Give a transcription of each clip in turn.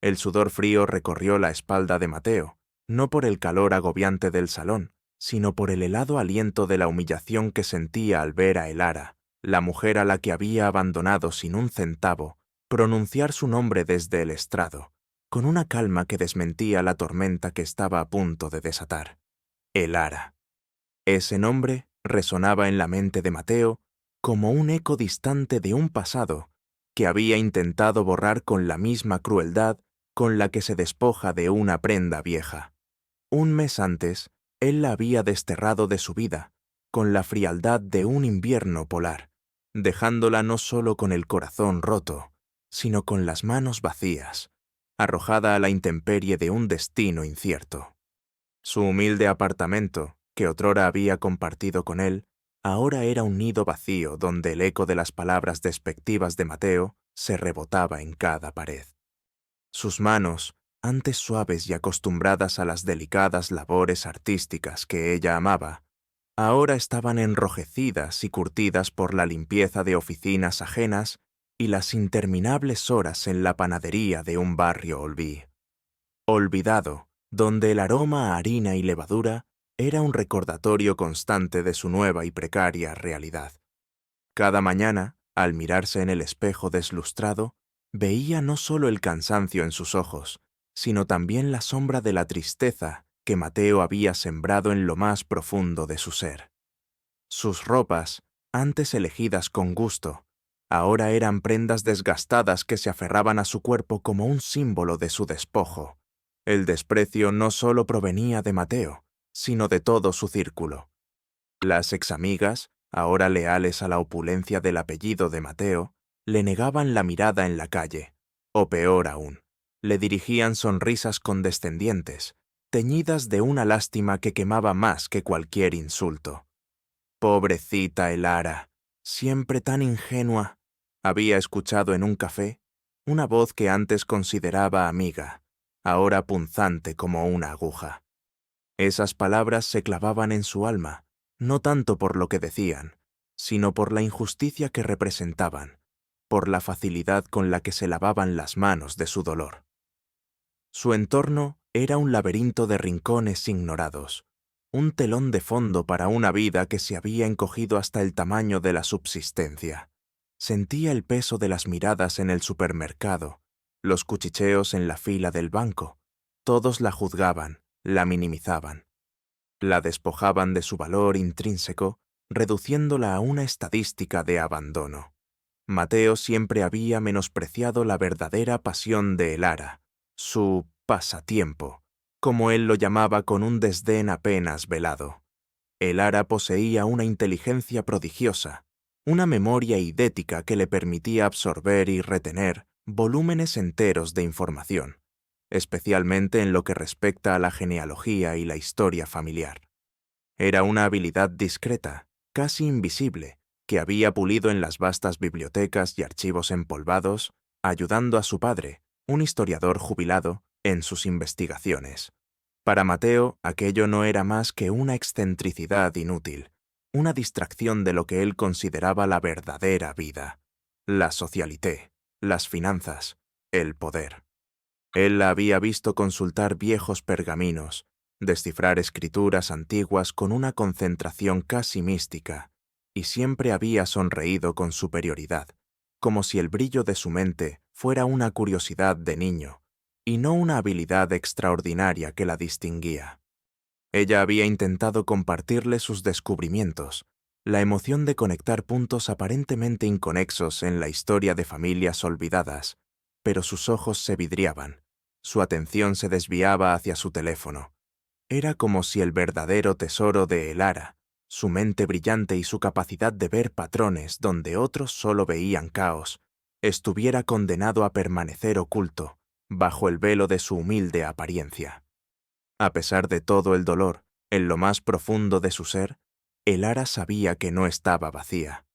El sudor frío recorrió la espalda de Mateo, no por el calor agobiante del salón, sino por el helado aliento de la humillación que sentía al ver a Elara, la mujer a la que había abandonado sin un centavo, pronunciar su nombre desde el estrado, con una calma que desmentía la tormenta que estaba a punto de desatar. Elara. Ese nombre resonaba en la mente de Mateo como un eco distante de un pasado que había intentado borrar con la misma crueldad con la que se despoja de una prenda vieja. Un mes antes, él la había desterrado de su vida, con la frialdad de un invierno polar, dejándola no solo con el corazón roto, sino con las manos vacías, arrojada a la intemperie de un destino incierto. Su humilde apartamento, que otrora había compartido con él, ahora era un nido vacío donde el eco de las palabras despectivas de Mateo se rebotaba en cada pared. Sus manos, antes suaves y acostumbradas a las delicadas labores artísticas que ella amaba, ahora estaban enrojecidas y curtidas por la limpieza de oficinas ajenas y las interminables horas en la panadería de un barrio olvidado, donde el aroma a harina y levadura era un recordatorio constante de su nueva y precaria realidad. Cada mañana, al mirarse en el espejo deslustrado, veía no solo el cansancio en sus ojos, sino también la sombra de la tristeza que Mateo había sembrado en lo más profundo de su ser. Sus ropas, antes elegidas con gusto, ahora eran prendas desgastadas que se aferraban a su cuerpo como un símbolo de su despojo. El desprecio no solo provenía de Mateo, sino de todo su círculo. Las examigas, ahora leales a la opulencia del apellido de Mateo, le negaban la mirada en la calle, o peor aún, le dirigían sonrisas condescendientes, teñidas de una lástima que quemaba más que cualquier insulto. Pobrecita Elara, siempre tan ingenua, había escuchado en un café una voz que antes consideraba amiga, ahora punzante como una aguja. Esas palabras se clavaban en su alma, no tanto por lo que decían, sino por la injusticia que representaban, por la facilidad con la que se lavaban las manos de su dolor. Su entorno era un laberinto de rincones ignorados, un telón de fondo para una vida que se había encogido hasta el tamaño de la subsistencia. Sentía el peso de las miradas en el supermercado, los cuchicheos en la fila del banco. Todos la juzgaban, la minimizaban. La despojaban de su valor intrínseco, reduciéndola a una estadística de abandono. Mateo siempre había menospreciado la verdadera pasión de Elara, su pasatiempo, como él lo llamaba con un desdén apenas velado. Elara poseía una inteligencia prodigiosa, una memoria idética que le permitía absorber y retener volúmenes enteros de información, especialmente en lo que respecta a la genealogía y la historia familiar. Era una habilidad discreta, casi invisible, que había pulido en las vastas bibliotecas y archivos empolvados, ayudando a su padre, un historiador jubilado, en sus investigaciones. Para Mateo, aquello no era más que una excentricidad inútil, una distracción de lo que él consideraba la verdadera vida, la socialité, las finanzas, el poder. Él la había visto consultar viejos pergaminos, descifrar escrituras antiguas con una concentración casi mística, y siempre había sonreído con superioridad, como si el brillo de su mente fuera una curiosidad de niño, y no una habilidad extraordinaria que la distinguía. Ella había intentado compartirle sus descubrimientos, la emoción de conectar puntos aparentemente inconexos en la historia de familias olvidadas, pero sus ojos se vidriaban, su atención se desviaba hacia su teléfono. Era como si el verdadero tesoro de Elara, su mente brillante y su capacidad de ver patrones donde otros solo veían caos, estuviera condenado a permanecer oculto, bajo el velo de su humilde apariencia. A pesar de todo el dolor, en lo más profundo de su ser, Elara sabía que no estaba vacía.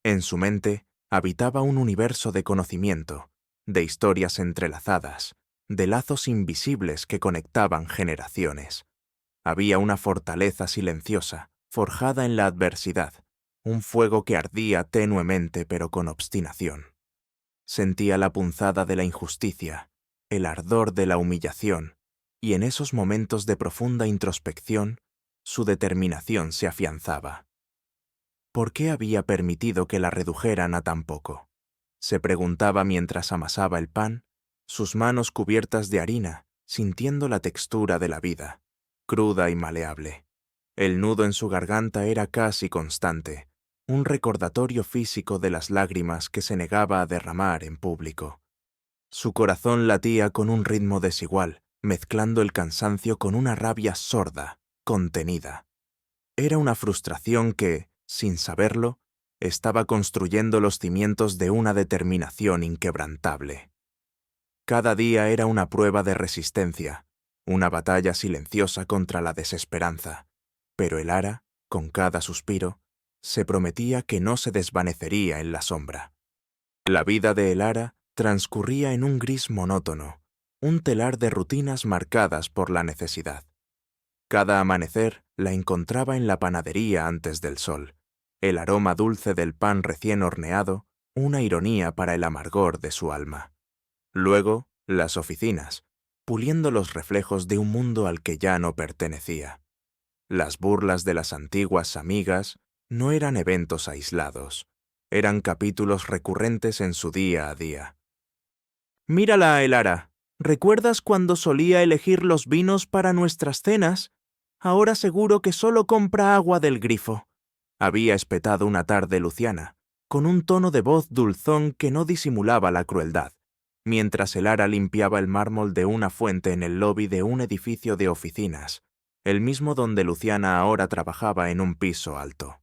En su mente habitaba un universo de conocimiento, de historias entrelazadas, de lazos invisibles que conectaban generaciones. Había una fortaleza silenciosa, forjada en la adversidad, un fuego que ardía tenuemente pero con obstinación. Sentía la punzada de la injusticia, el ardor de la humillación, y en esos momentos de profunda introspección, su determinación se afianzaba. ¿Por qué había permitido que la redujeran a tan poco? Se preguntaba mientras amasaba el pan, sus manos cubiertas de harina, sintiendo la textura de la vida, cruda y maleable. El nudo en su garganta era casi constante, un recordatorio físico de las lágrimas que se negaba a derramar en público. Su corazón latía con un ritmo desigual, mezclando el cansancio con una rabia sorda, contenida. Era una frustración que, sin saberlo, estaba construyendo los cimientos de una determinación inquebrantable. Cada día era una prueba de resistencia, una batalla silenciosa contra la desesperanza, pero el ara, con cada suspiro, se prometía que no se desvanecería en la sombra. La vida de el ara transcurría en un gris monótono, un telar de rutinas marcadas por la necesidad. Cada amanecer la encontraba en la panadería antes del sol, el aroma dulce del pan recién horneado, una ironía para el amargor de su alma. Luego, las oficinas, puliendo los reflejos de un mundo al que ya no pertenecía. Las burlas de las antiguas amigas no eran eventos aislados, eran capítulos recurrentes en su día a día. «Mírala, Elara. ¿Recuerdas cuando solía elegir los vinos para nuestras cenas? Ahora seguro que solo compra agua del grifo», había espetado una tarde Luciana, con un tono de voz dulzón que no disimulaba la crueldad, mientras Elara limpiaba el mármol de una fuente en el lobby de un edificio de oficinas, el mismo donde Luciana ahora trabajaba en un piso alto.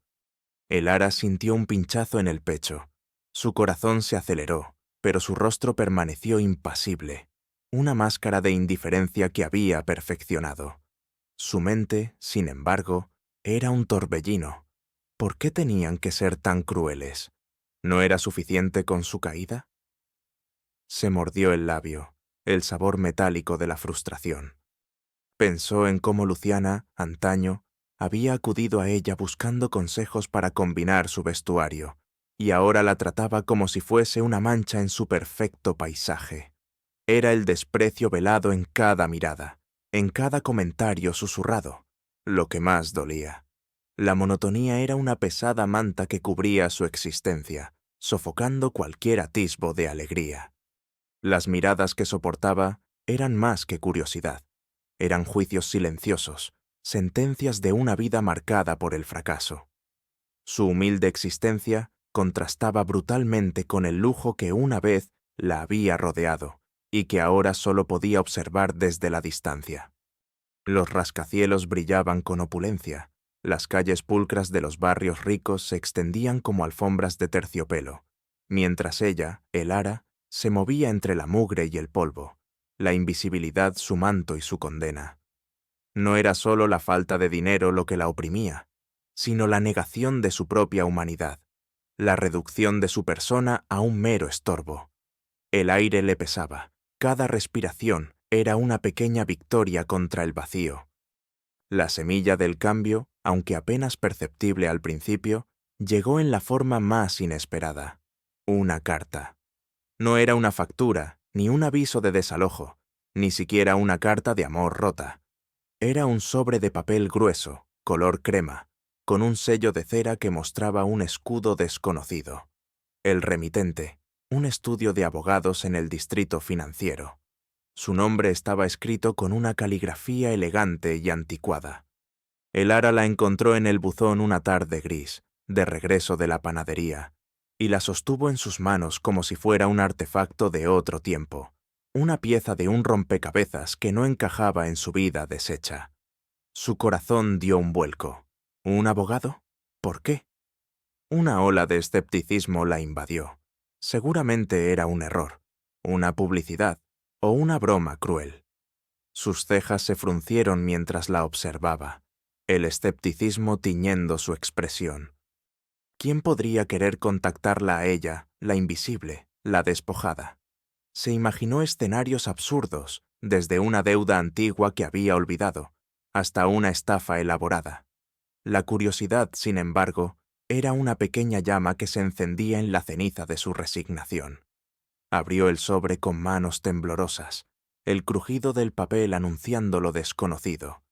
Elara sintió un pinchazo en el pecho. Su corazón se aceleró, pero su rostro permaneció impasible, una máscara de indiferencia que había perfeccionado. Su mente, sin embargo, era un torbellino. ¿Por qué tenían que ser tan crueles? ¿No era suficiente con su caída? Se mordió el labio, el sabor metálico de la frustración. Pensó en cómo Luciana, antaño, había acudido a ella buscando consejos para combinar su vestuario, y ahora la trataba como si fuese una mancha en su perfecto paisaje. Era el desprecio velado en cada mirada, en cada comentario susurrado, lo que más dolía. La monotonía era una pesada manta que cubría su existencia, sofocando cualquier atisbo de alegría. Las miradas que soportaba eran más que curiosidad. Eran juicios silenciosos, sentencias de una vida marcada por el fracaso. Su humilde existencia contrastaba brutalmente con el lujo que una vez la había rodeado y que ahora solo podía observar desde la distancia. Los rascacielos brillaban con opulencia, las calles pulcras de los barrios ricos se extendían como alfombras de terciopelo, mientras ella, Elara, se movía entre la mugre y el polvo, la invisibilidad su manto y su condena. No era solo la falta de dinero lo que la oprimía, sino la negación de su propia humanidad, la reducción de su persona a un mero estorbo. El aire le pesaba, cada respiración era una pequeña victoria contra el vacío. La semilla del cambio, aunque apenas perceptible al principio, llegó en la forma más inesperada: una carta. No era una factura, ni un aviso de desalojo, ni siquiera una carta de amor rota. Era un sobre de papel grueso, color crema, con un sello de cera que mostraba un escudo desconocido. El remitente, un estudio de abogados en el distrito financiero. Su nombre estaba escrito con una caligrafía elegante y anticuada. Elara la encontró en el buzón una tarde gris, de regreso de la panadería, y la sostuvo en sus manos como si fuera un artefacto de otro tiempo, una pieza de un rompecabezas que no encajaba en su vida deshecha. Su corazón dio un vuelco. ¿Un abogado? ¿Por qué? Una ola de escepticismo la invadió. Seguramente era un error, una publicidad o una broma cruel. Sus cejas se fruncieron mientras la observaba, el escepticismo tiñendo su expresión. ¿Quién podría querer contactarla a ella, la invisible, la despojada? Se imaginó escenarios absurdos, desde una deuda antigua que había olvidado, hasta una estafa elaborada. La curiosidad, sin embargo, era una pequeña llama que se encendía en la ceniza de su resignación. Abrió el sobre con manos temblorosas, el crujido del papel anunciando lo desconocido.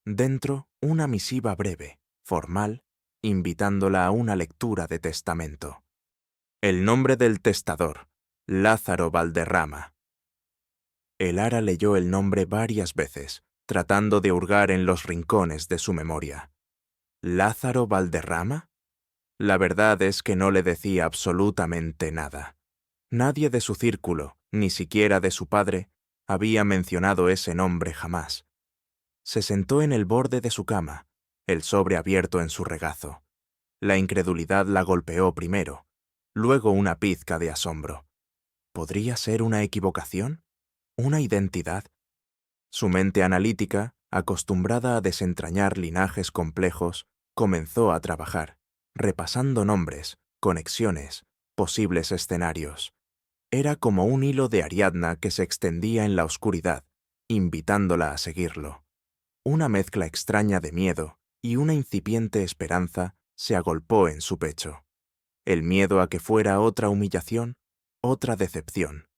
Dentro, una misiva breve, formal, invitándola a una lectura de testamento. El nombre del testador, Lázaro Valderrama. El ara leyó el nombre varias veces, tratando de hurgar en los rincones de su memoria. ¿Lázaro Valderrama? La verdad es que no le decía absolutamente nada. Nadie de su círculo, ni siquiera de su padre, había mencionado ese nombre jamás. Se sentó en el borde de su cama, el sobre abierto en su regazo. La incredulidad la golpeó primero, luego una pizca de asombro. ¿Podría ser una equivocación? ¿Una identidad? Su mente analítica, acostumbrada a desentrañar linajes complejos, comenzó a trabajar, repasando nombres, conexiones, posibles escenarios. Era como un hilo de Ariadna que se extendía en la oscuridad, invitándola a seguirlo. Una mezcla extraña de miedo y una incipiente esperanza se agolpó en su pecho. El miedo a que fuera otra humillación, otra decepción.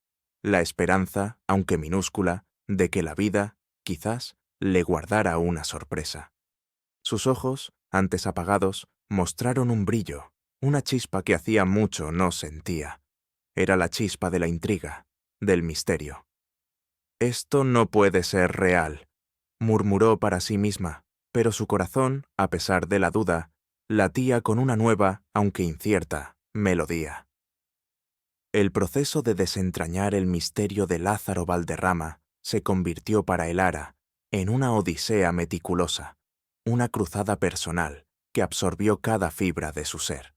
La esperanza, aunque minúscula, de que la vida, quizás, le guardara una sorpresa. Sus ojos, antes apagados, mostraron un brillo, una chispa que hacía mucho no sentía. Era la chispa de la intriga, del misterio. «Esto no puede ser real», murmuró para sí misma, pero su corazón, a pesar de la duda, latía con una nueva, aunque incierta, melodía. El proceso de desentrañar el misterio de Lázaro Valderrama se convirtió para el ara en una odisea meticulosa, una cruzada personal que absorbió cada fibra de su ser.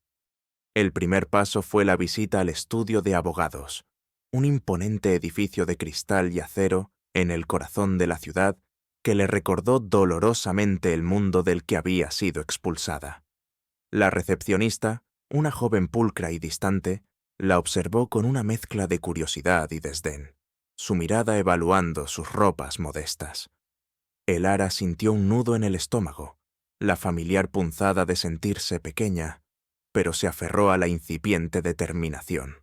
El primer paso fue la visita al estudio de abogados, un imponente edificio de cristal y acero en el corazón de la ciudad que le recordó dolorosamente el mundo del que había sido expulsada. La recepcionista, una joven pulcra y distante, la observó con una mezcla de curiosidad y desdén, su mirada evaluando sus ropas modestas. El ara sintió un nudo en el estómago, la familiar punzada de sentirse pequeña, pero se aferró a la incipiente determinación.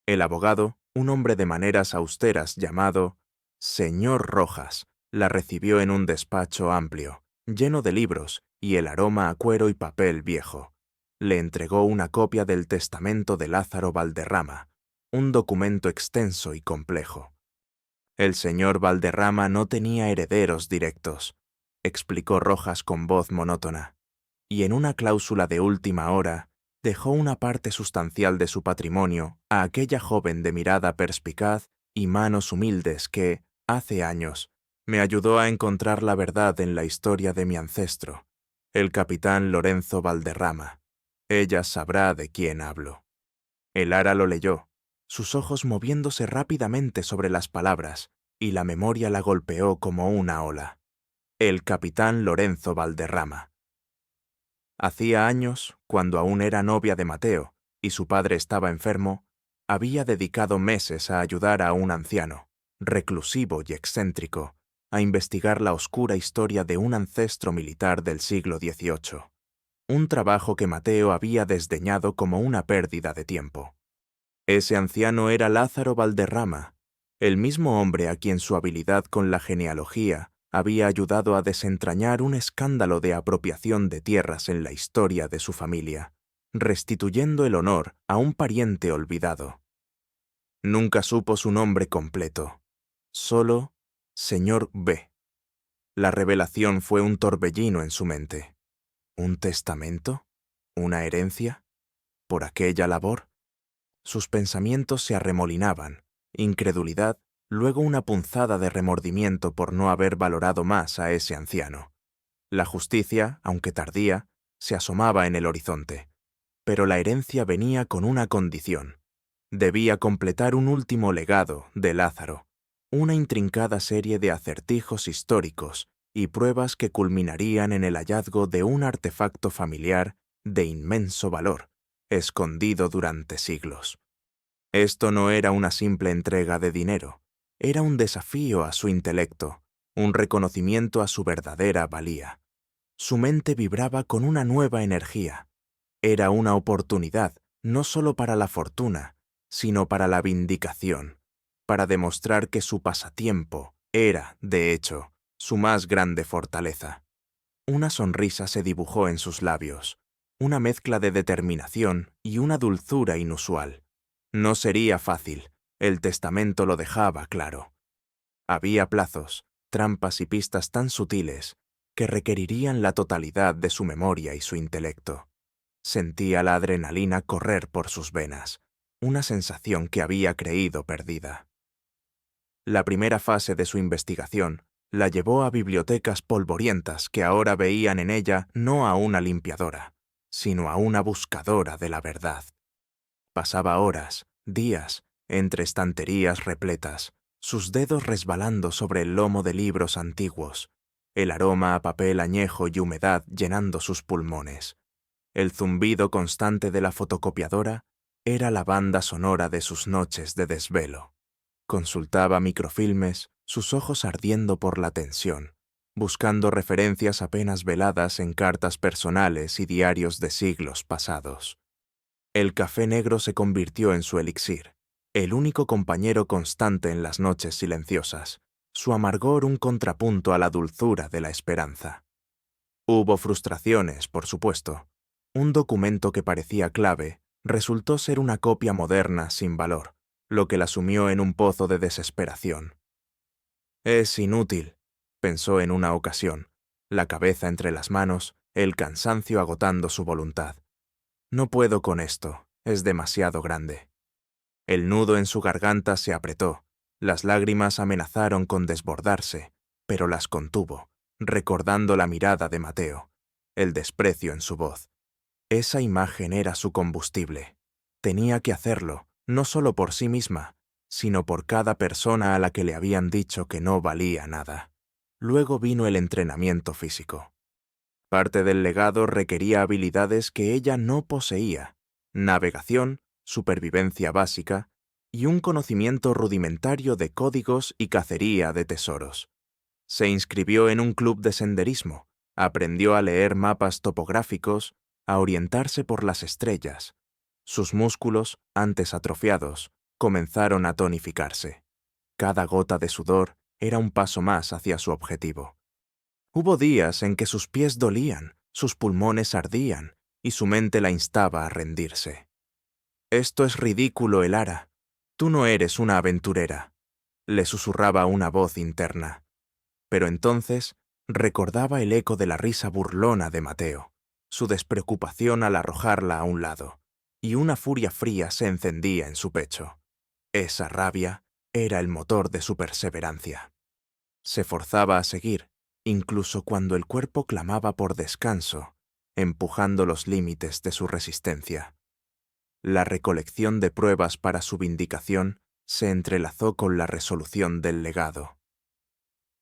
El abogado, un hombre de maneras austeras llamado Señor Rojas, la recibió en un despacho amplio, lleno de libros y el aroma a cuero y papel viejo. Le entregó una copia del testamento de Lázaro Valderrama, un documento extenso y complejo. El señor Valderrama no tenía herederos directos, explicó Rojas con voz monótona, y en una cláusula de última hora dejó una parte sustancial de su patrimonio a aquella joven de mirada perspicaz y manos humildes que, hace años, me ayudó a encontrar la verdad en la historia de mi ancestro, el capitán Lorenzo Valderrama. Ella sabrá de quién hablo. El ara lo leyó, sus ojos moviéndose rápidamente sobre las palabras, y la memoria la golpeó como una ola. El capitán Lorenzo Valderrama. Hacía años, cuando aún era novia de Mateo y su padre estaba enfermo, había dedicado meses a ayudar a un anciano, reclusivo y excéntrico, a investigar la oscura historia de un ancestro militar del siglo XVIII. Un trabajo que Mateo había desdeñado como una pérdida de tiempo. Ese anciano era Lázaro Valderrama, el mismo hombre a quien su habilidad con la genealogía había ayudado a desentrañar un escándalo de apropiación de tierras en la historia de su familia, restituyendo el honor a un pariente olvidado. Nunca supo su nombre completo, solo Señor B. La revelación fue un torbellino en su mente. ¿Un testamento? ¿Una herencia? ¿Por aquella labor? Sus pensamientos se arremolinaban, incredulidad, luego una punzada de remordimiento por no haber valorado más a ese anciano. La justicia, aunque tardía, se asomaba en el horizonte, pero la herencia venía con una condición. Debía completar un último legado de Lázaro, una intrincada serie de acertijos históricos y pruebas que culminarían en el hallazgo de un artefacto familiar de inmenso valor, escondido durante siglos. Esto no era una simple entrega de dinero, era un desafío a su intelecto, un reconocimiento a su verdadera valía. Su mente vibraba con una nueva energía. Era una oportunidad, no solo para la fortuna, sino para la vindicación. para demostrar que su pasatiempo era, de hecho, su más grande fortaleza. Una sonrisa se dibujó en sus labios, una mezcla de determinación y una dulzura inusual. No sería fácil, el testamento lo dejaba claro. Había plazos, trampas y pistas tan sutiles que requerirían la totalidad de su memoria y su intelecto. Sentía la adrenalina correr por sus venas, una sensación que había creído perdida. La primera fase de su investigación la llevó a bibliotecas polvorientas que ahora veían en ella no a una limpiadora, sino a una buscadora de la verdad. Pasaba horas, días, entre estanterías repletas, sus dedos resbalando sobre el lomo de libros antiguos, el aroma a papel añejo y humedad llenando sus pulmones. El zumbido constante de la fotocopiadora era la banda sonora de sus noches de desvelo. Consultaba microfilmes, sus ojos ardiendo por la tensión, buscando referencias apenas veladas en cartas personales y diarios de siglos pasados. El café negro se convirtió en su elixir, el único compañero constante en las noches silenciosas, su amargor un contrapunto a la dulzura de la esperanza. Hubo frustraciones, por supuesto. Un documento que parecía clave resultó ser una copia moderna sin valor, lo que la sumió en un pozo de desesperación. «Es inútil», pensó en una ocasión, la cabeza entre las manos, el cansancio agotando su voluntad. «No puedo con esto, es demasiado grande». El nudo en su garganta se apretó, las lágrimas amenazaron con desbordarse, pero las contuvo, recordando la mirada de Mateo, el desprecio en su voz. Esa imagen era su combustible. Tenía que hacerlo, no solo por sí misma, sino por cada persona a la que le habían dicho que no valía nada. Luego vino el entrenamiento físico. Parte del legado requería habilidades que ella no poseía: navegación, supervivencia básica y un conocimiento rudimentario de códigos y cacería de tesoros. Se inscribió en un club de senderismo, aprendió a leer mapas topográficos, a orientarse por las estrellas. Sus músculos, antes atrofiados, comenzaron a tonificarse. Cada gota de sudor era un paso más hacia su objetivo. Hubo días en que sus pies dolían, sus pulmones ardían y su mente la instaba a rendirse. «Esto es ridículo, Elara. Tú no eres una aventurera», le susurraba una voz interna. Pero entonces recordaba el eco de la risa burlona de Mateo, su despreocupación al arrojarla a un lado, y una furia fría se encendía en su pecho. Esa rabia era el motor de su perseverancia. Se forzaba a seguir, incluso cuando el cuerpo clamaba por descanso, empujando los límites de su resistencia. La recolección de pruebas para su vindicación se entrelazó con la resolución del legado.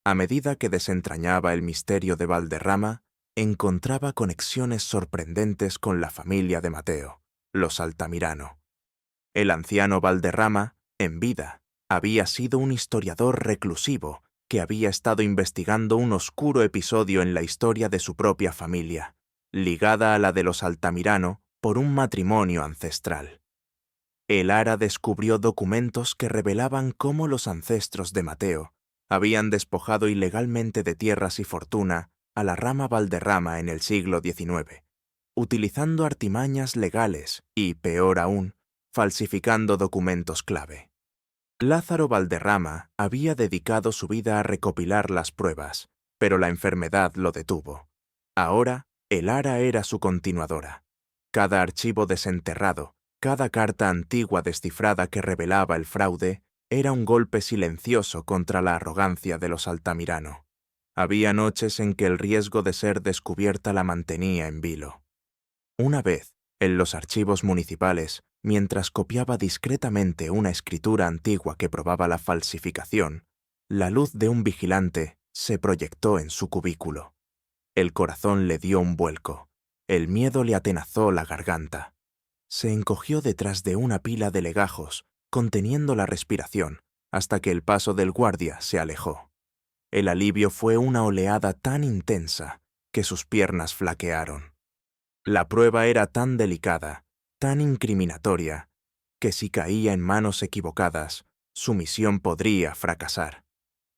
A medida que desentrañaba el misterio de Valderrama, encontraba conexiones sorprendentes con la familia de Mateo, los Altamirano. El anciano Valderrama, en vida, había sido un historiador reclusivo que había estado investigando un oscuro episodio en la historia de su propia familia, ligada a la de los Altamirano por un matrimonio ancestral. Elara descubrió documentos que revelaban cómo los ancestros de Mateo habían despojado ilegalmente de tierras y fortuna a la rama Valderrama en el siglo XIX, utilizando artimañas legales y, peor aún, falsificando documentos clave. Lázaro Valderrama había dedicado su vida a recopilar las pruebas, pero la enfermedad lo detuvo. Ahora, Elara era su continuadora. Cada archivo desenterrado, cada carta antigua descifrada que revelaba el fraude, era un golpe silencioso contra la arrogancia de los Altamirano. Había noches en que el riesgo de ser descubierta la mantenía en vilo. Una vez, en los archivos municipales, mientras copiaba discretamente una escritura antigua que probaba la falsificación, la luz de un vigilante se proyectó en su cubículo. El corazón le dio un vuelco, el miedo le atenazó la garganta. Se encogió detrás de una pila de legajos, conteniendo la respiración, hasta que el paso del guardia se alejó. El alivio fue una oleada tan intensa que sus piernas flaquearon. La prueba era tan delicada, tan incriminatoria, que si caía en manos equivocadas, su misión podría fracasar.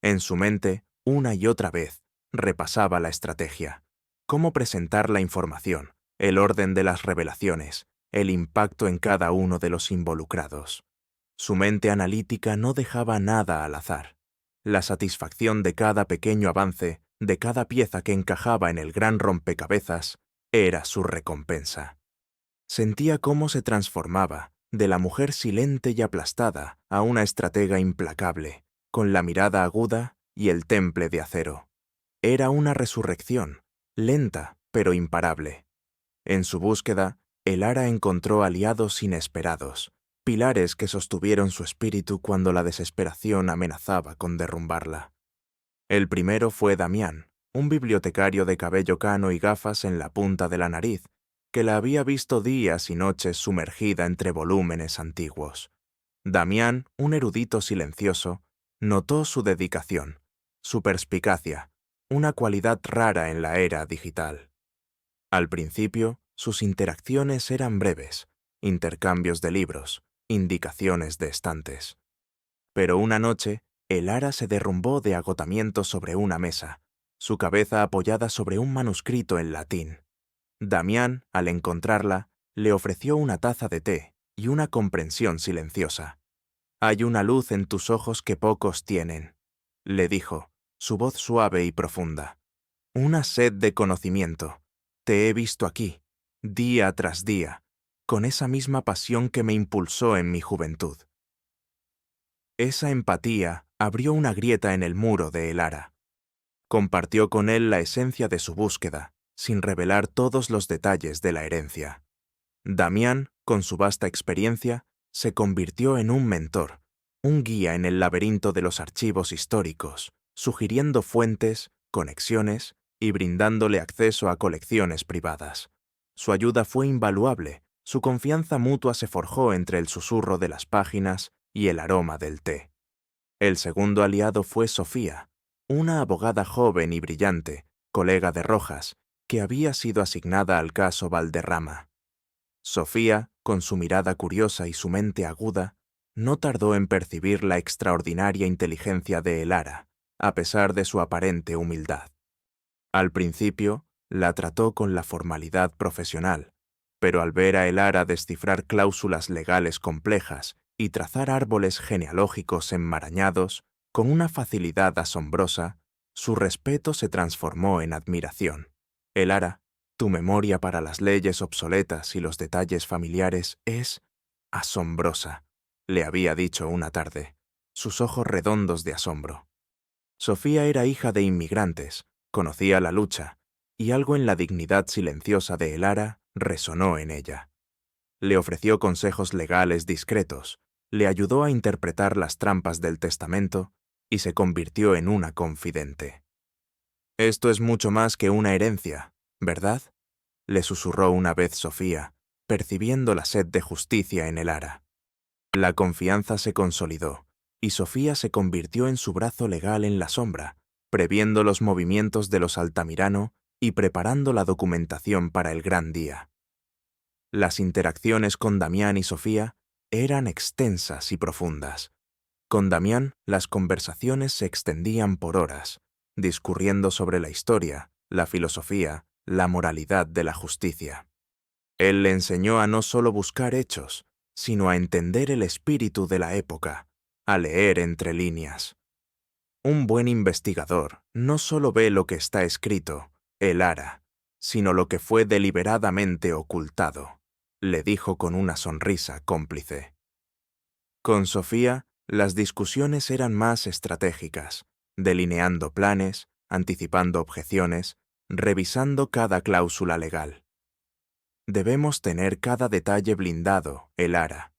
En su mente, una y otra vez, repasaba la estrategia, cómo presentar la información, el orden de las revelaciones, el impacto en cada uno de los involucrados. Su mente analítica no dejaba nada al azar. La satisfacción de cada pequeño avance, de cada pieza que encajaba en el gran rompecabezas, era su recompensa. Sentía cómo se transformaba, de la mujer silente y aplastada a una estratega implacable, con la mirada aguda y el temple de acero. Era una resurrección, lenta pero imparable. En su búsqueda, Elara encontró aliados inesperados, pilares que sostuvieron su espíritu cuando la desesperación amenazaba con derrumbarla. El primero fue Damián, un bibliotecario de cabello cano y gafas en la punta de la nariz, que la había visto días y noches sumergida entre volúmenes antiguos. Damián, un erudito silencioso, notó su dedicación, su perspicacia, una cualidad rara en la era digital. Al principio, sus interacciones eran breves, intercambios de libros, indicaciones de estantes. Pero una noche, Elara se derrumbó de agotamiento sobre una mesa, su cabeza apoyada sobre un manuscrito en latín. Damián, al encontrarla, le ofreció una taza de té y una comprensión silenciosa. «Hay una luz en tus ojos que pocos tienen», le dijo, su voz suave y profunda. «Una sed de conocimiento. Te he visto aquí, día tras día, con esa misma pasión que me impulsó en mi juventud». Esa empatía abrió una grieta en el muro de Elara. Compartió con él la esencia de su búsqueda, sin revelar todos los detalles de la herencia. Damián, con su vasta experiencia, se convirtió en un mentor, un guía en el laberinto de los archivos históricos, sugiriendo fuentes, conexiones y brindándole acceso a colecciones privadas. Su ayuda fue invaluable, su confianza mutua se forjó entre el susurro de las páginas y el aroma del té. El segundo aliado fue Sofía, una abogada joven y brillante, colega de Rojas, que había sido asignada al caso Valderrama. Sofía, con su mirada curiosa y su mente aguda, no tardó en percibir la extraordinaria inteligencia de Elara, a pesar de su aparente humildad. Al principio, la trató con la formalidad profesional, pero al ver a Elara descifrar cláusulas legales complejas y trazar árboles genealógicos enmarañados con una facilidad asombrosa, su respeto se transformó en admiración. «Elara, tu memoria para las leyes obsoletas y los detalles familiares es asombrosa», le había dicho una tarde, sus ojos redondos de asombro. Sofía era hija de inmigrantes, conocía la lucha, y algo en la dignidad silenciosa de Elara resonó en ella. Le ofreció consejos legales discretos, le ayudó a interpretar las trampas del testamento y se convirtió en una confidente. «Esto es mucho más que una herencia, ¿verdad?», le susurró una vez Sofía, percibiendo la sed de justicia en Elara. La confianza se consolidó, y Sofía se convirtió en su brazo legal en la sombra, previendo los movimientos de los Altamirano y preparando la documentación para el gran día. Las interacciones con Damián y Sofía eran extensas y profundas. Con Damián, las conversaciones se extendían por horas, discurriendo sobre la historia, la filosofía, la moralidad de la justicia. Él le enseñó a no solo buscar hechos, sino a entender el espíritu de la época, a leer entre líneas. Un buen investigador no solo ve lo que está escrito, Elara, sino lo que fue deliberadamente ocultado, le dijo con una sonrisa cómplice. Con Sofía, las discusiones eran más estratégicas, delineando planes, anticipando objeciones, revisando cada cláusula legal. «Debemos tener cada detalle blindado, Elara.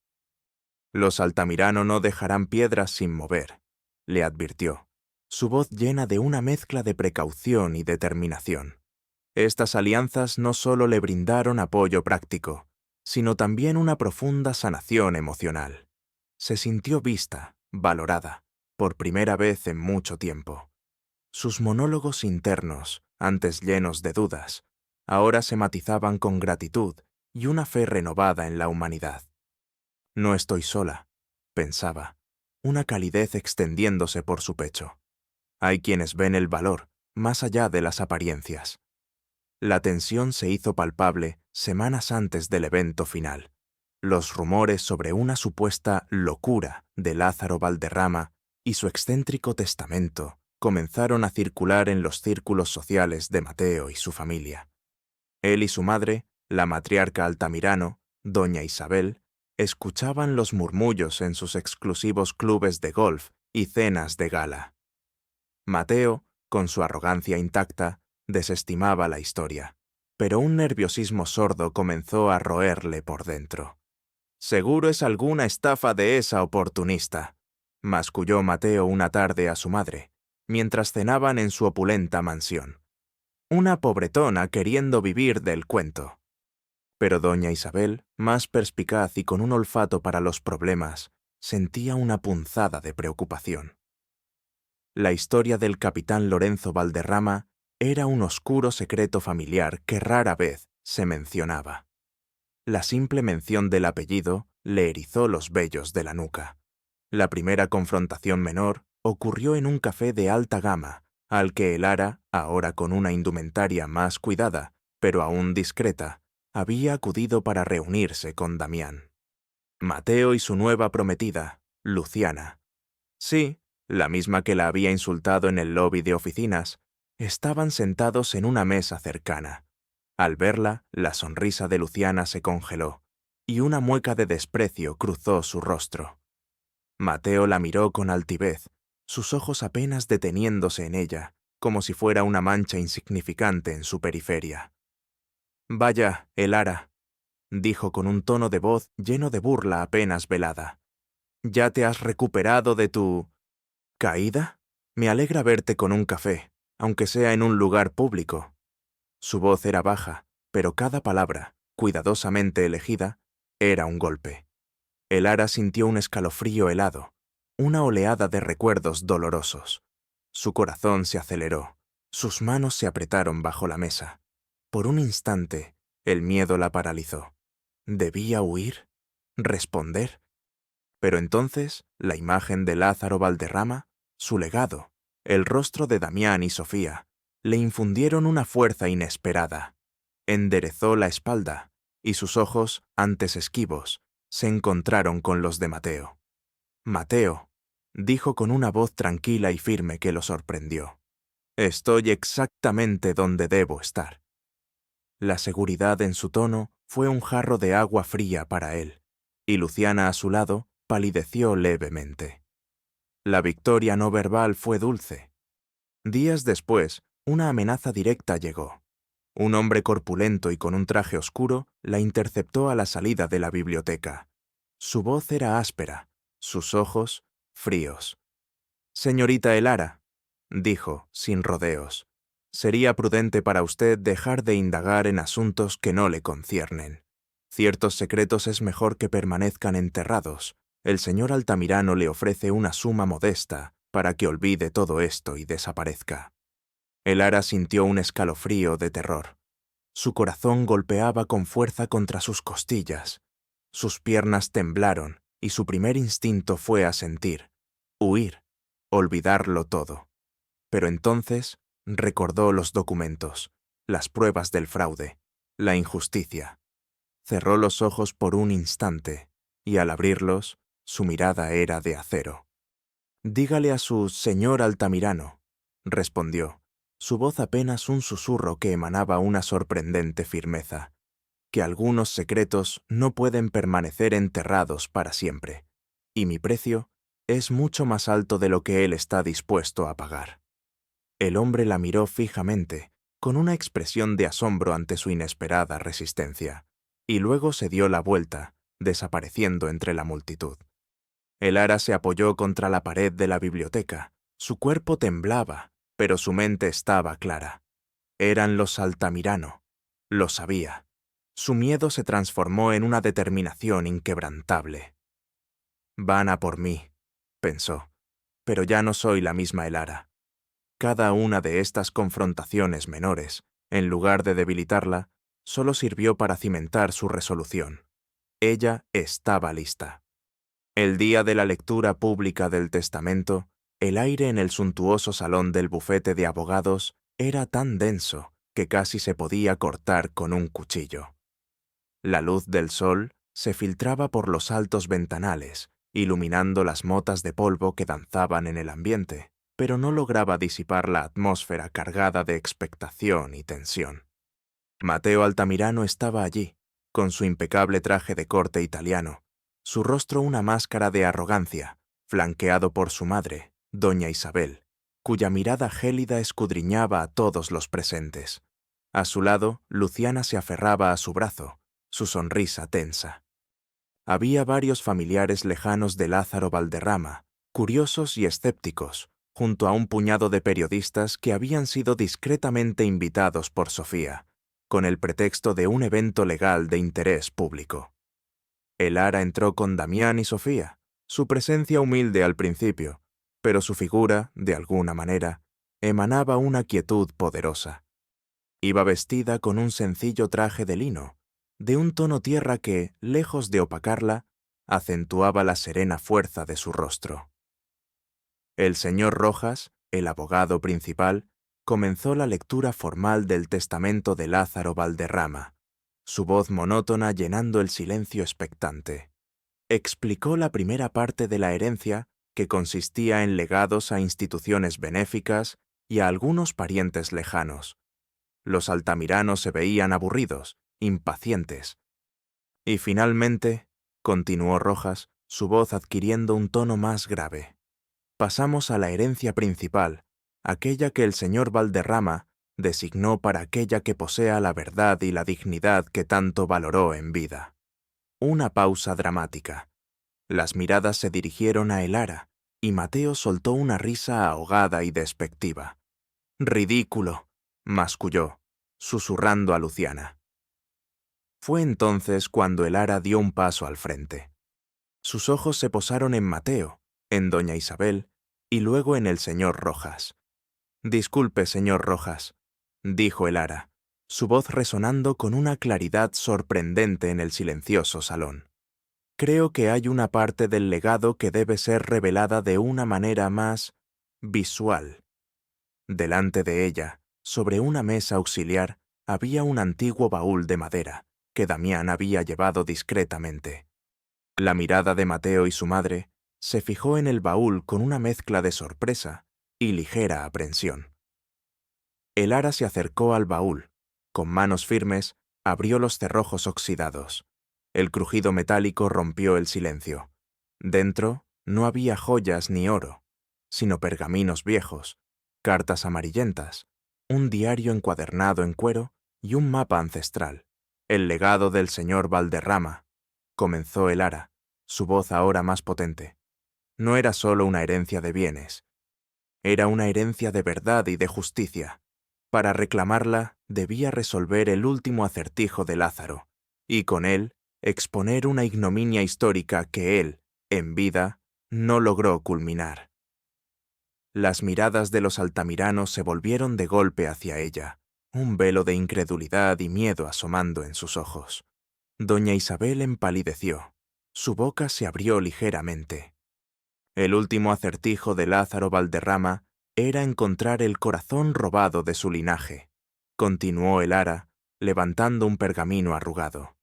Los Altamirano no dejarán piedras sin mover», le advirtió, su voz llena de una mezcla de precaución y determinación. Estas alianzas no solo le brindaron apoyo práctico, sino también una profunda sanación emocional. Se sintió vista, valorada, por primera vez en mucho tiempo. Sus monólogos internos, antes llenos de dudas, ahora se matizaban con gratitud y una fe renovada en la humanidad. «No estoy sola», pensaba. una calidez extendiéndose por su pecho. Hay quienes ven el valor más allá de las apariencias. La tensión se hizo palpable semanas antes del evento final. Los rumores sobre una supuesta locura de Lázaro Valderrama y su excéntrico testamento comenzaron a circular en los círculos sociales de Mateo y su familia. Él y su madre, la matriarca Altamirano, doña Isabel, escuchaban los murmullos en sus exclusivos clubes de golf y cenas de gala. Mateo, con su arrogancia intacta, desestimaba la historia, pero un nerviosismo sordo comenzó a roerle por dentro. «Seguro es alguna estafa de esa oportunista», masculló Mateo una tarde a su madre, mientras cenaban en su opulenta mansión. «Una pobretona queriendo vivir del cuento». Pero doña Isabel, más perspicaz y con un olfato para los problemas, sentía una punzada de preocupación. La historia del capitán Lorenzo Valderrama era un oscuro secreto familiar que rara vez se mencionaba. La simple mención del apellido le erizó los vellos de la nuca. La primera confrontación menor ocurrió en un café de alta gama, al que el Ara, ahora con una indumentaria más cuidada, pero aún discreta, había acudido para reunirse con Damián. Mateo y su nueva prometida, Luciana. Sí, la misma que la había insultado en el lobby de oficinas, estaban sentados en una mesa cercana. Al verla, la sonrisa de Luciana se congeló, y una mueca de desprecio cruzó su rostro. Mateo la miró con altivez, sus ojos apenas deteniéndose en ella, como si fuera una mancha insignificante en su periferia. «Vaya, el Ara», dijo con un tono de voz lleno de burla apenas velada. «¿Ya te has recuperado de tu caída? Me alegra verte con un café, aunque sea en un lugar público». Su voz era baja, pero cada palabra, cuidadosamente elegida, era un golpe. El Ara sintió un escalofrío helado, una oleada de recuerdos dolorosos. Su corazón se aceleró, sus manos se apretaron bajo la mesa. Por un instante, el miedo la paralizó. ¿Debía huir? ¿Responder? Pero entonces, la imagen de Lázaro Valderrama, su legado, el rostro de Damián y Sofía, le infundieron una fuerza inesperada. Enderezó la espalda, y sus ojos, antes esquivos, se encontraron con los de Mateo. «Mateo», dijo con una voz tranquila y firme que lo sorprendió. «Estoy exactamente donde debo estar». La seguridad en su tono fue un jarro de agua fría para él, y Luciana a su lado palideció levemente. La victoria no verbal fue dulce. Días después, una amenaza directa llegó. Un hombre corpulento y con un traje oscuro la interceptó a la salida de la biblioteca. Su voz era áspera, sus ojos fríos. «Señorita Elara», dijo, sin rodeos, «sería prudente para usted dejar de indagar en asuntos que no le conciernen. Ciertos secretos es mejor que permanezcan enterrados. El señor Altamirano le ofrece una suma modesta para que olvide todo esto y desaparezca». El Ara sintió un escalofrío de terror. Su corazón golpeaba con fuerza contra sus costillas. Sus piernas temblaron y su primer instinto fue asentir, huir, olvidarlo todo. Pero entonces recordó los documentos, las pruebas del fraude, la injusticia. Cerró los ojos por un instante y al abrirlos, su mirada era de acero. «Dígale a su señor Altamirano», respondió, su voz apenas un susurro que emanaba una sorprendente firmeza, «que algunos secretos no pueden permanecer enterrados para siempre, y mi precio es mucho más alto de lo que él está dispuesto a pagar». El hombre la miró fijamente, con una expresión de asombro ante su inesperada resistencia, y luego se dio la vuelta, desapareciendo entre la multitud. El Ara se apoyó contra la pared de la biblioteca. Su cuerpo temblaba, pero su mente estaba clara. Eran los Altamirano. Lo sabía. Su miedo se transformó en una determinación inquebrantable. «Van a por mí», pensó, «pero ya no soy la misma Elara». Cada una de estas confrontaciones menores, en lugar de debilitarla, solo sirvió para cimentar su resolución. Ella estaba lista. El día de la lectura pública del testamento, el aire en el suntuoso salón del bufete de abogados era tan denso que casi se podía cortar con un cuchillo. La luz del sol se filtraba por los altos ventanales, iluminando las motas de polvo que danzaban en el ambiente, pero no lograba disipar la atmósfera cargada de expectación y tensión. Mateo Altamirano estaba allí, con su impecable traje de corte italiano, su rostro una máscara de arrogancia, flanqueado por su madre, doña Isabel, cuya mirada gélida escudriñaba a todos los presentes. A su lado, Luciana se aferraba a su brazo, su sonrisa tensa. Había varios familiares lejanos de Lázaro Valderrama, curiosos y escépticos, junto a un puñado de periodistas que habían sido discretamente invitados por Sofía, con el pretexto de un evento legal de interés público. El Ara entró con Damián y Sofía, su presencia humilde al principio, pero su figura, de alguna manera, emanaba una quietud poderosa. Iba vestida con un sencillo traje de lino, de un tono tierra que, lejos de opacarla, acentuaba la serena fuerza de su rostro. El señor Rojas, el abogado principal, comenzó la lectura formal del testamento de Lázaro Valderrama, su voz monótona llenando el silencio expectante. Explicó la primera parte de la herencia, que consistía en legados a instituciones benéficas y a algunos parientes lejanos. Los altamiranos se veían aburridos, impacientes. Y finalmente, continuó Rojas, su voz adquiriendo un tono más grave, pasamos a la herencia principal, aquella que el señor Valderrama designó para aquella que posea la verdad y la dignidad que tanto valoró en vida. Una pausa dramática. Las miradas se dirigieron a el Ara, y Mateo soltó una risa ahogada y despectiva. «Ridículo», masculló, susurrando a Luciana. Fue entonces cuando el Ara dio un paso al frente. Sus ojos se posaron en Mateo, en doña Isabel, y luego en el señor Rojas. «Disculpe, señor Rojas», dijo el Ara, su voz resonando con una claridad sorprendente en el silencioso salón. «Creo que hay una parte del legado que debe ser revelada de una manera más visual». Delante de ella, sobre una mesa auxiliar, había un antiguo baúl de madera, que Damián había llevado discretamente. La mirada de Mateo y su madre se fijó en el baúl con una mezcla de sorpresa y ligera aprensión. El Ara se acercó al baúl, con manos firmes, abrió los cerrojos oxidados. El crujido metálico rompió el silencio. Dentro no había joyas ni oro, sino pergaminos viejos, cartas amarillentas, un diario encuadernado en cuero y un mapa ancestral. «El legado del señor Valderrama», comenzó el Ara, su voz ahora más potente. No era solo una herencia de bienes. Era una herencia de verdad y de justicia. Para reclamarla, debía resolver el último acertijo de Lázaro, y con él exponer una ignominia histórica que él, en vida, no logró culminar. Las miradas de los altamiranos se volvieron de golpe hacia ella, un velo de incredulidad y miedo asomando en sus ojos. Doña Isabel empalideció. Su boca se abrió ligeramente. El último acertijo de Lázaro Valderrama era encontrar el corazón robado de su linaje, continuó el Ara, levantando un pergamino arrugado.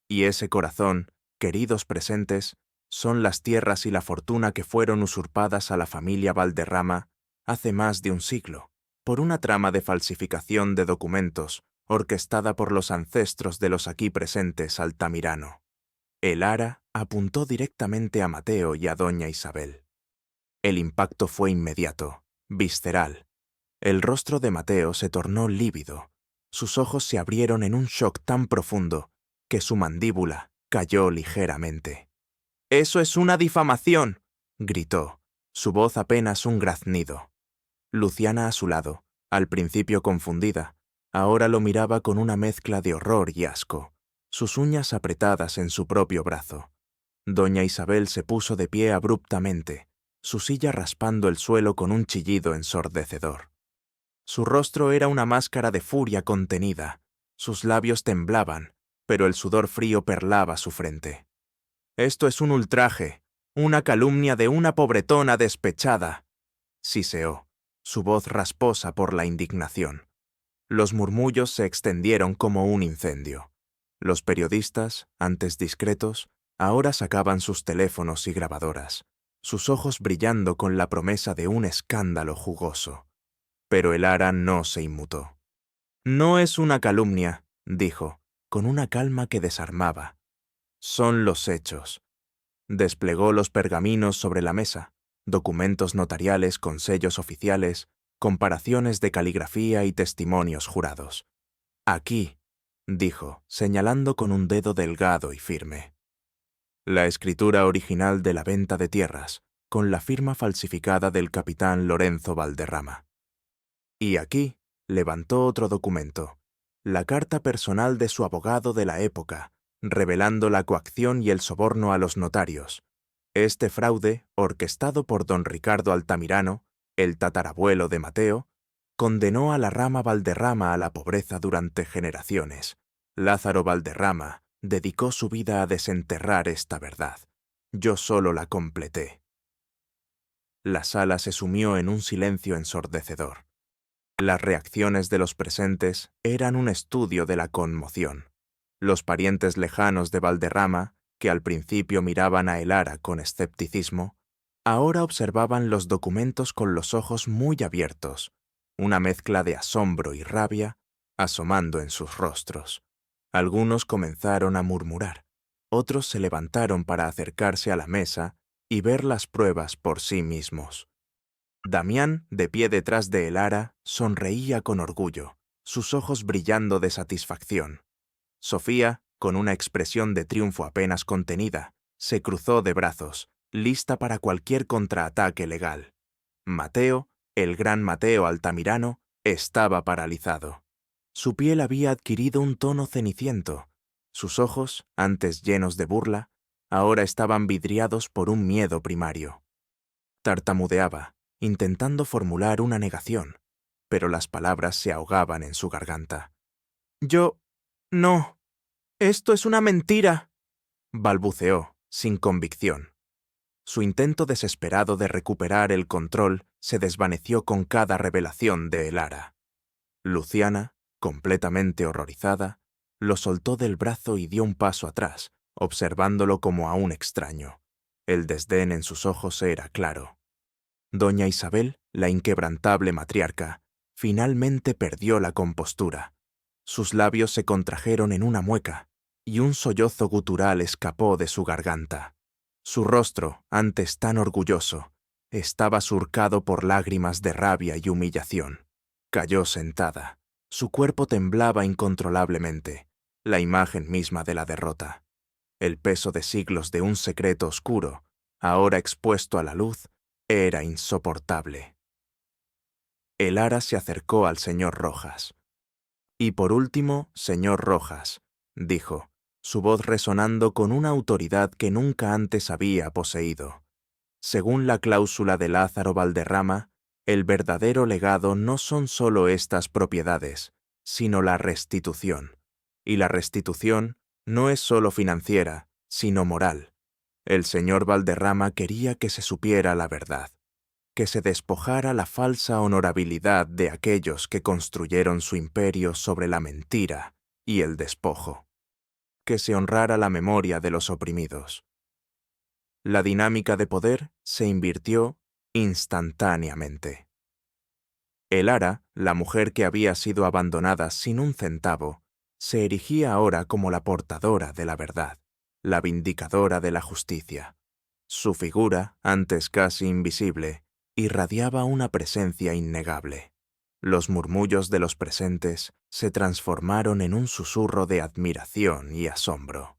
Y ese corazón, queridos presentes, son las tierras y la fortuna que fueron usurpadas a la familia Valderrama hace más de un siglo, por una trama de falsificación de documentos orquestada por los ancestros de los aquí presentes Altamirano. El Ara apuntó directamente a Mateo y a doña Isabel. El impacto fue inmediato, visceral. El rostro de Mateo se tornó lívido. Sus ojos se abrieron en un shock tan profundo que su mandíbula cayó ligeramente. «¡Eso es una difamación!», gritó, su voz apenas un graznido. Luciana a su lado, al principio confundida, ahora lo miraba con una mezcla de horror y asco, sus uñas apretadas en su propio brazo. Doña Isabel se puso de pie abruptamente, su silla raspando el suelo con un chillido ensordecedor. Su rostro era una máscara de furia contenida, sus labios temblaban, pero el sudor frío perlaba su frente. «Esto es un ultraje», Una calumnia de una pobretona despechada, siseó, su voz rasposa por la indignación. Los murmullos se extendieron como un incendio. Los periodistas, antes discretos, ahora sacaban sus teléfonos y grabadoras, sus ojos brillando con la promesa de un escándalo jugoso. Pero el ara no se inmutó. «No es una calumnia», dijo, con una calma que desarmaba. «Son los hechos». Desplegó los pergaminos sobre la mesa, documentos notariales con sellos oficiales, comparaciones de caligrafía y testimonios jurados. «Aquí», dijo, señalando con un dedo delgado y firme. La escritura original de la venta de tierras, con la firma falsificada del capitán Lorenzo Valderrama. Y aquí levantó otro documento, la carta personal de su abogado de la época, revelando la coacción y el soborno a los notarios. Este fraude, orquestado por don Ricardo Altamirano, el tatarabuelo de Mateo, condenó a la rama Valderrama a la pobreza durante generaciones. Lázaro Valderrama dedicó su vida a desenterrar esta verdad. Yo solo la completé. La sala se sumió en un silencio ensordecedor. Las reacciones de los presentes eran un estudio de la conmoción. Los parientes lejanos de Valderrama, que al principio miraban a Elara con escepticismo, ahora observaban los documentos con los ojos muy abiertos, una mezcla de asombro y rabia asomando en sus rostros. Algunos comenzaron a murmurar, otros se levantaron para acercarse a la mesa y ver las pruebas por sí mismos. Damián, de pie detrás de Elara, sonreía con orgullo, sus ojos brillando de satisfacción. Sofía, con una expresión de triunfo apenas contenida, se cruzó de brazos, lista para cualquier contraataque legal. Mateo, el gran Mateo Altamirano, estaba paralizado. Su piel había adquirido un tono ceniciento. Sus ojos, antes llenos de burla, ahora estaban vidriados por un miedo primario. Tartamudeaba, intentando formular una negación, pero las palabras se ahogaban en su garganta. «No, esto es una mentira», balbuceó, sin convicción. Su intento desesperado de recuperar el control se desvaneció con cada revelación de Elara. Luciana, completamente horrorizada, lo soltó del brazo y dio un paso atrás, observándolo como a un extraño. El desdén en sus ojos era claro. Doña Isabel, la inquebrantable matriarca, finalmente perdió la compostura. Sus labios se contrajeron en una mueca, y un sollozo gutural escapó de su garganta. Su rostro, antes tan orgulloso, estaba surcado por lágrimas de rabia y humillación. Cayó sentada. Su cuerpo temblaba incontrolablemente, la imagen misma de la derrota. El peso de siglos de un secreto oscuro, ahora expuesto a la luz, era insoportable. Elara se acercó al señor Rojas. «Y por último, señor Rojas», dijo, su voz resonando con una autoridad que nunca antes había poseído. «Según la cláusula de Lázaro Valderrama, el verdadero legado no son solo estas propiedades, sino la restitución. Y la restitución no es solo financiera, sino moral. El señor Valderrama quería que se supiera la verdad, que se despojara la falsa honorabilidad de aquellos que construyeron su imperio sobre la mentira y el despojo, que se honrara la memoria de los oprimidos. La dinámica de poder se invirtió instantáneamente. Elara, la mujer que había sido abandonada sin un centavo, se erigía ahora como la portadora de la verdad, la vindicadora de la justicia. Su figura, antes casi invisible, irradiaba una presencia innegable. Los murmullos de los presentes se transformaron en un susurro de admiración y asombro.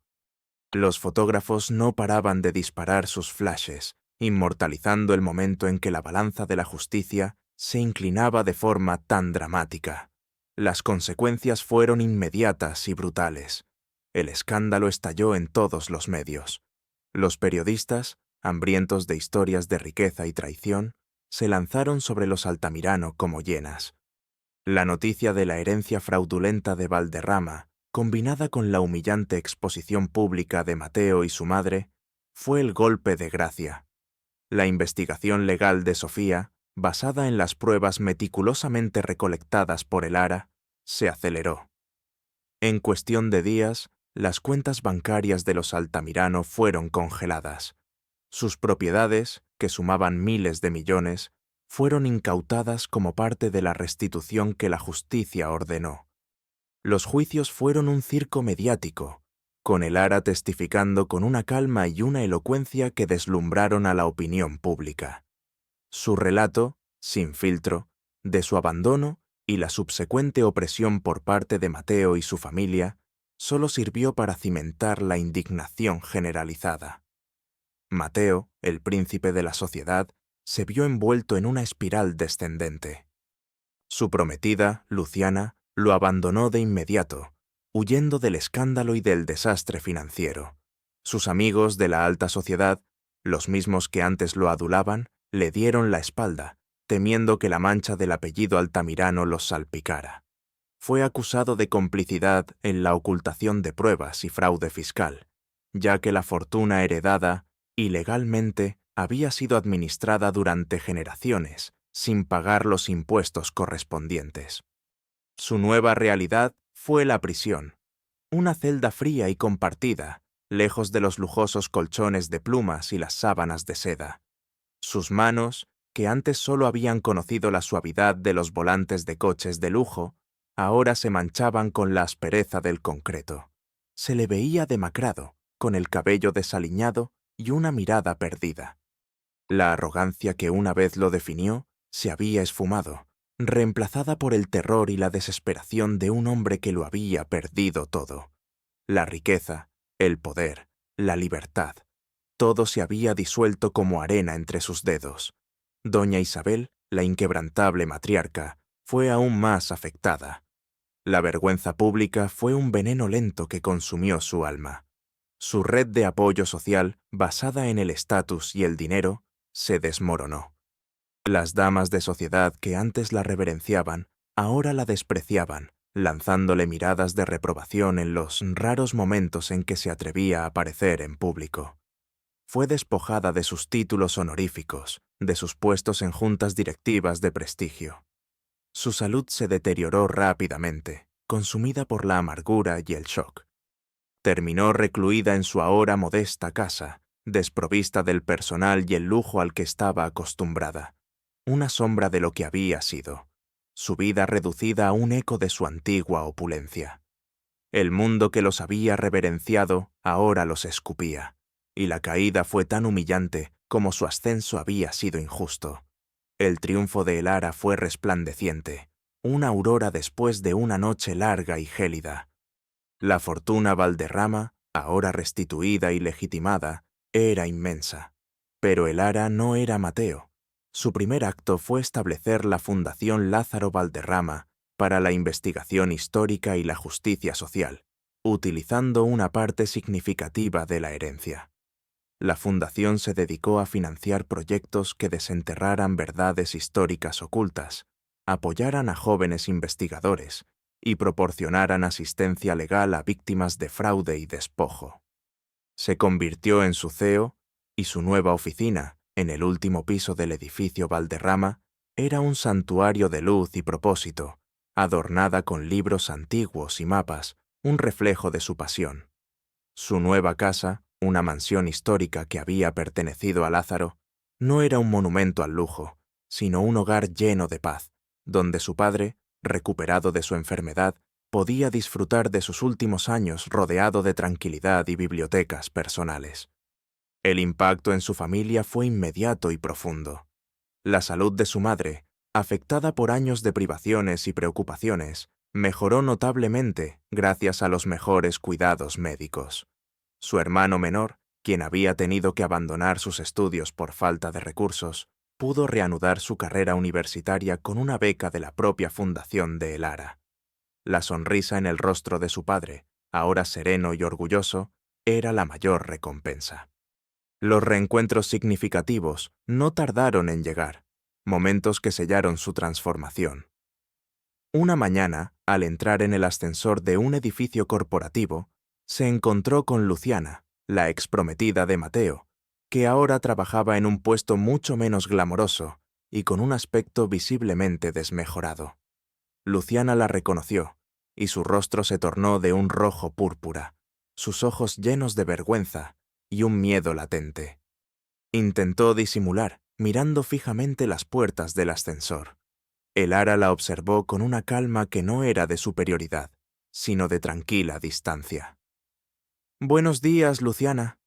Los fotógrafos no paraban de disparar sus flashes, inmortalizando el momento en que la balanza de la justicia se inclinaba de forma tan dramática. Las consecuencias fueron inmediatas y brutales. El escándalo estalló en todos los medios. Los periodistas, hambrientos de historias de riqueza y traición, se lanzaron sobre los Altamirano como hienas. La noticia de la herencia fraudulenta de Valderrama, combinada con la humillante exposición pública de Mateo y su madre, fue el golpe de gracia. La investigación legal de Sofía, basada en las pruebas meticulosamente recolectadas por el ARA, se aceleró. En cuestión de días, las cuentas bancarias de los Altamirano fueron congeladas. Sus propiedades, que sumaban miles de millones, fueron incautadas como parte de la restitución que la justicia ordenó. Los juicios fueron un circo mediático, con el ARA testificando con una calma y una elocuencia que deslumbraron a la opinión pública. Su relato, sin filtro, de su abandono y la subsecuente opresión por parte de Mateo y su familia, solo sirvió para cimentar la indignación generalizada. Mateo, el príncipe de la sociedad, se vio envuelto en una espiral descendente. Su prometida, Luciana, lo abandonó de inmediato, huyendo del escándalo y del desastre financiero. Sus amigos de la alta sociedad, los mismos que antes lo adulaban, le dieron la espalda, temiendo que la mancha del apellido Altamirano los salpicara. Fue acusado de complicidad en la ocultación de pruebas y fraude fiscal, ya que la fortuna heredada, ilegalmente, había sido administrada durante generaciones, sin pagar los impuestos correspondientes. Su nueva realidad fue la prisión, una celda fría y compartida, lejos de los lujosos colchones de plumas y las sábanas de seda. Sus manos, que antes solo habían conocido la suavidad de los volantes de coches de lujo, ahora se manchaban con la aspereza del concreto. Se le veía demacrado, con el cabello desaliñado y una mirada perdida. La arrogancia que una vez lo definió se había esfumado, reemplazada por el terror y la desesperación de un hombre que lo había perdido todo. La riqueza, el poder, la libertad, todo se había disuelto como arena entre sus dedos. Doña Isabel, la inquebrantable matriarca, fue aún más afectada. La vergüenza pública fue un veneno lento que consumió su alma. Su red de apoyo social, basada en el estatus y el dinero, se desmoronó. Las damas de sociedad que antes la reverenciaban, ahora la despreciaban, lanzándole miradas de reprobación en los raros momentos en que se atrevía a aparecer en público. Fue despojada de sus títulos honoríficos, de sus puestos en juntas directivas de prestigio. Su salud se deterioró rápidamente, consumida por la amargura y el shock. Terminó recluida en su ahora modesta casa, desprovista del personal y el lujo al que estaba acostumbrada, una sombra de lo que había sido, su vida reducida a un eco de su antigua opulencia. El mundo que los había reverenciado ahora los escupía, y la caída fue tan humillante como su ascenso había sido injusto. El triunfo de Elara fue resplandeciente, una aurora después de una noche larga y gélida. La fortuna Valderrama, ahora restituida y legitimada, era inmensa. Pero Elara no era Mateo. Su primer acto fue establecer la Fundación Lázaro Valderrama para la investigación histórica y la justicia social, utilizando una parte significativa de la herencia. La fundación se dedicó a financiar proyectos que desenterraran verdades históricas ocultas, apoyaran a jóvenes investigadores y proporcionaran asistencia legal a víctimas de fraude y despojo. Se convirtió en su CEO y su nueva oficina, en el último piso del edificio Valderrama, era un santuario de luz y propósito, adornada con libros antiguos y mapas, un reflejo de su pasión. Su nueva casa, una mansión histórica que había pertenecido a Lázaro, no era un monumento al lujo, sino un hogar lleno de paz, donde su padre, recuperado de su enfermedad, podía disfrutar de sus últimos años rodeado de tranquilidad y bibliotecas personales. El impacto en su familia fue inmediato y profundo. La salud de su madre, afectada por años de privaciones y preocupaciones, mejoró notablemente gracias a los mejores cuidados médicos. Su hermano menor, quien había tenido que abandonar sus estudios por falta de recursos, pudo reanudar su carrera universitaria con una beca de la propia fundación de Elara. La sonrisa en el rostro de su padre, ahora sereno y orgulloso, era la mayor recompensa. Los reencuentros significativos no tardaron en llegar, momentos que sellaron su transformación. Una mañana, al entrar en el ascensor de un edificio corporativo, se encontró con Luciana, la exprometida de Mateo, que ahora trabajaba en un puesto mucho menos glamoroso y con un aspecto visiblemente desmejorado. Luciana la reconoció, y su rostro se tornó de un rojo púrpura, sus ojos llenos de vergüenza y un miedo latente. Intentó disimular, mirando fijamente las puertas del ascensor. El ara la observó con una calma que no era de superioridad, sino de tranquila distancia. «Buenos días, Luciana»,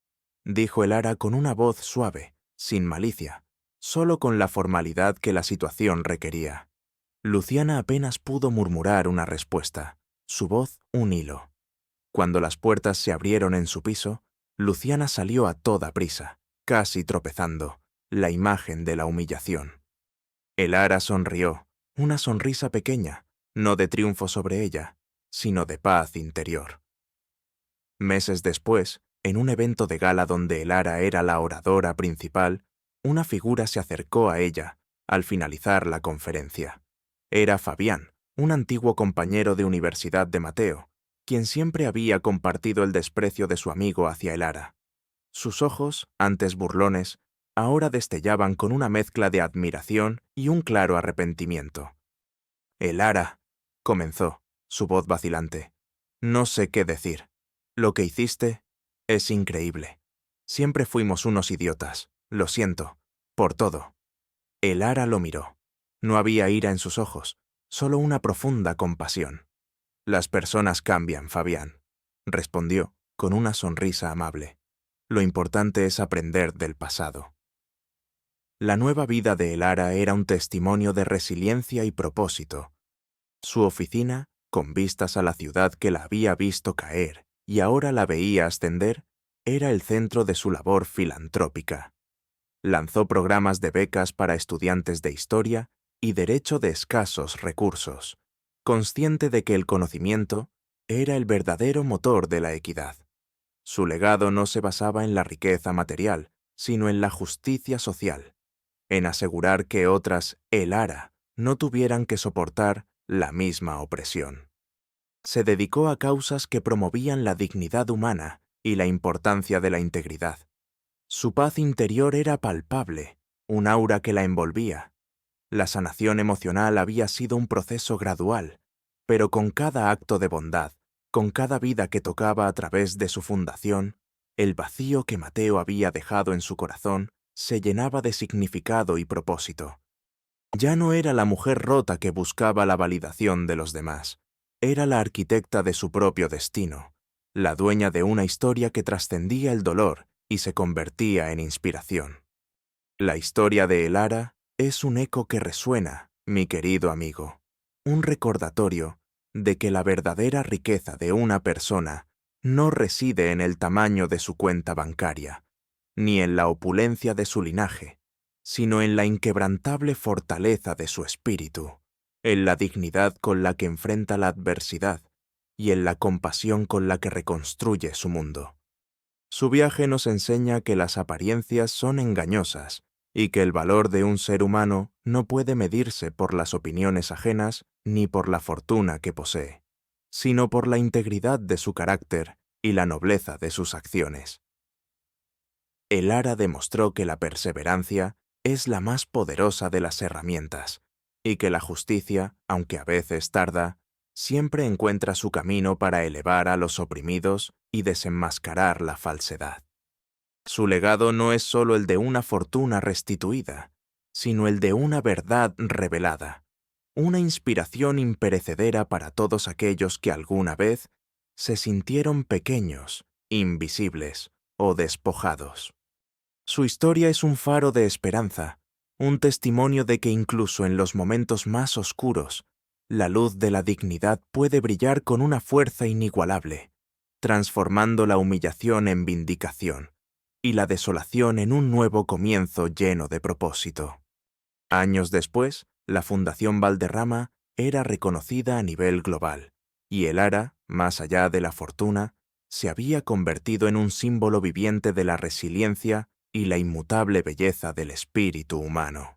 dijo el ara con una voz suave, sin malicia, solo con la formalidad que la situación requería. Luciana apenas pudo murmurar una respuesta, su voz un hilo. Cuando las puertas se abrieron en su piso, Luciana salió a toda prisa, casi tropezando, la imagen de la humillación. El ara sonrió, una sonrisa pequeña, no de triunfo sobre ella, sino de paz interior. Meses después, en un evento de gala donde el ara era la oradora principal, una figura se acercó a ella al finalizar la conferencia. Era Fabián, un antiguo compañero de universidad de Mateo, quien siempre había compartido el desprecio de su amigo hacia el ara. Sus ojos, antes burlones, ahora destellaban con una mezcla de admiración y un claro arrepentimiento. «El ara», comenzó, su voz vacilante. «No sé qué decir. Lo que hiciste es increíble. Siempre fuimos unos idiotas. Lo siento. Por todo». El ara lo miró. No había ira en sus ojos, solo una profunda compasión. «Las personas cambian, Fabián», respondió, con una sonrisa amable. «Lo importante es aprender del pasado». La nueva vida de el ara era un testimonio de resiliencia y propósito. Su oficina, con vistas a la ciudad que la había visto caer y ahora la veía ascender, era el centro de su labor filantrópica. Lanzó programas de becas para estudiantes de historia y derecho de escasos recursos, consciente de que el conocimiento era el verdadero motor de la equidad. Su legado no se basaba en la riqueza material, sino en la justicia social, en asegurar que otras, el ara, no tuvieran que soportar la misma opresión. Se dedicó a causas que promovían la dignidad humana y la importancia de la integridad. Su paz interior era palpable, un aura que la envolvía. La sanación emocional había sido un proceso gradual, pero con cada acto de bondad, con cada vida que tocaba a través de su fundación, el vacío que Mateo había dejado en su corazón se llenaba de significado y propósito. Ya no era la mujer rota que buscaba la validación de los demás, era la arquitecta de su propio destino, la dueña de una historia que trascendía el dolor y se convertía en inspiración. La historia de el ara es un eco que resuena, mi querido amigo, un recordatorio de que la verdadera riqueza de una persona no reside en el tamaño de su cuenta bancaria, ni en la opulencia de su linaje, sino en la inquebrantable fortaleza de su espíritu, en la dignidad con la que enfrenta la adversidad y en la compasión con la que reconstruye su mundo. Su viaje nos enseña que las apariencias son engañosas y que el valor de un ser humano no puede medirse por las opiniones ajenas ni por la fortuna que posee, sino por la integridad de su carácter y la nobleza de sus acciones. El ara demostró que la perseverancia es la más poderosa de las herramientas y que la justicia, aunque a veces tarda, siempre encuentra su camino para elevar a los oprimidos y desenmascarar la falsedad. Su legado no es solo el de una fortuna restituida, sino el de una verdad revelada, una inspiración imperecedera para todos aquellos que alguna vez se sintieron pequeños, invisibles o despojados. Su historia es un faro de esperanza, un testimonio de que incluso en los momentos más oscuros, la luz de la dignidad puede brillar con una fuerza inigualable, transformando la humillación en vindicación y la desolación en un nuevo comienzo lleno de propósito. Años después, la Fundación Valderrama era reconocida a nivel global, y el ara, más allá de la fortuna, se había convertido en un símbolo viviente de la resiliencia y la inmutable belleza del espíritu humano.